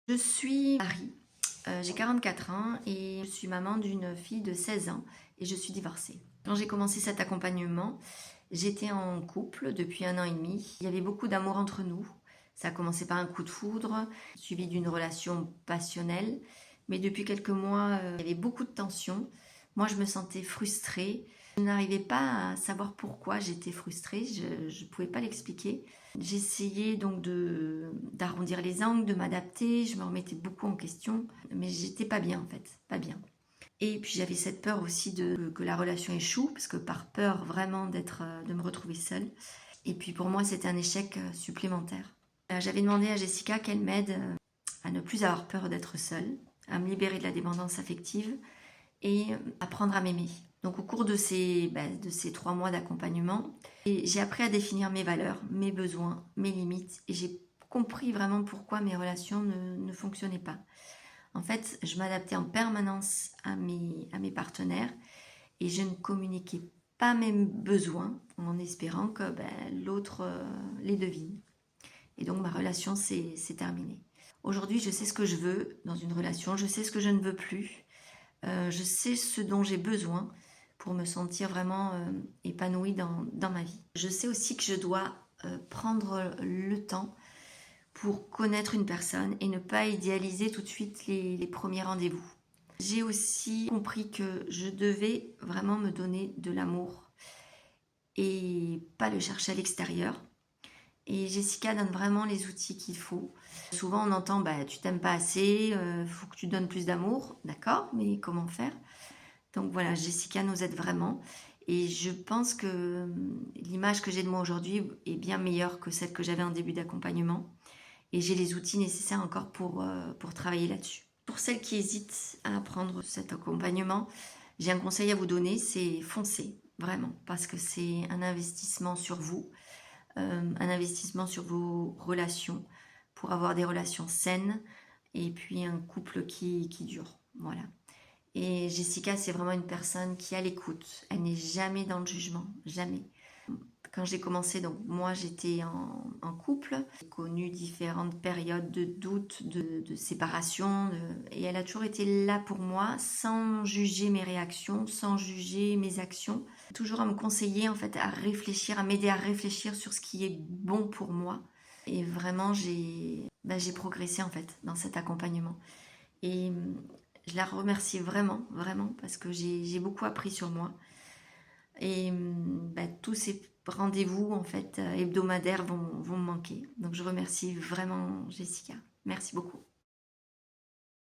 Je suis Marie, j'ai 44 ans et je suis maman d'une fille de 16 ans et je suis divorcée. Quand j'ai commencé cet accompagnement, j'étais en couple depuis 1 an et demi. Il y avait beaucoup d'amour entre nous. Ça a commencé par un coup de foudre, suivi d'une relation passionnelle. Mais depuis quelques mois, il y avait beaucoup de tensions. Moi, je me sentais frustrée. Je n'arrivais pas à savoir pourquoi j'étais frustrée. Je ne pouvais pas l'expliquer. J'essayais donc d'arrondir les angles, de m'adapter. Je me remettais beaucoup en question. Mais j'étais pas bien en fait, pas bien. Et puis j'avais cette peur aussi que la relation échoue, parce que par peur vraiment de me retrouver seule. Et puis pour moi, c'était un échec supplémentaire. J'avais demandé à Jessica qu'elle m'aide à ne plus avoir peur d'être seule, à me libérer de la dépendance affective et apprendre à m'aimer. Donc au cours de ces 3 mois d'accompagnement, j'ai appris à définir mes valeurs, mes besoins, mes limites, et j'ai compris vraiment pourquoi mes relations ne fonctionnaient pas. En fait, je m'adaptais en permanence à mes partenaires et je ne communiquais pas mes besoins en espérant que l'autre les devine. Et donc ma relation s'est terminée. Aujourd'hui, je sais ce que je veux dans une relation, je sais ce que je ne veux plus, je sais ce dont j'ai besoin pour me sentir vraiment épanouie dans ma vie. Je sais aussi que je dois prendre le temps pour connaître une personne et ne pas idéaliser tout de suite les premiers rendez-vous. J'ai aussi compris que je devais vraiment me donner de l'amour et pas le chercher à l'extérieur. Et Jessica donne vraiment les outils qu'il faut. Souvent on entend tu t'aimes pas assez, faut que tu donnes plus d'amour, d'accord, mais comment faire? Donc voilà, Jessica nous aide vraiment. Et je pense que l'image que j'ai de moi aujourd'hui est bien meilleure que celle que j'avais en début d'accompagnement. Et j'ai les outils nécessaires encore pour travailler là-dessus. Pour celles qui hésitent à prendre cet accompagnement, j'ai un conseil à vous donner, c'est foncer, vraiment, parce que c'est un investissement sur vous, un investissement sur vos relations, pour avoir des relations saines, et puis un couple qui dure, voilà. Et Jessica, c'est vraiment une personne qui a l'écoute, elle n'est jamais dans le jugement, jamais. Quand j'ai commencé, donc moi j'étais en couple, j'ai connu différentes périodes de doute, de séparation, et elle a toujours été là pour moi, sans juger mes réactions, sans juger mes actions, toujours à me conseiller en fait, à réfléchir, à m'aider à réfléchir sur ce qui est bon pour moi. Et vraiment j'ai progressé en fait dans cet accompagnement. Et je la remercie vraiment, vraiment, parce que j'ai beaucoup appris sur moi. Et tous ces rendez-vous en fait hebdomadaires vont me manquer. Donc je remercie vraiment Jessica. Merci beaucoup.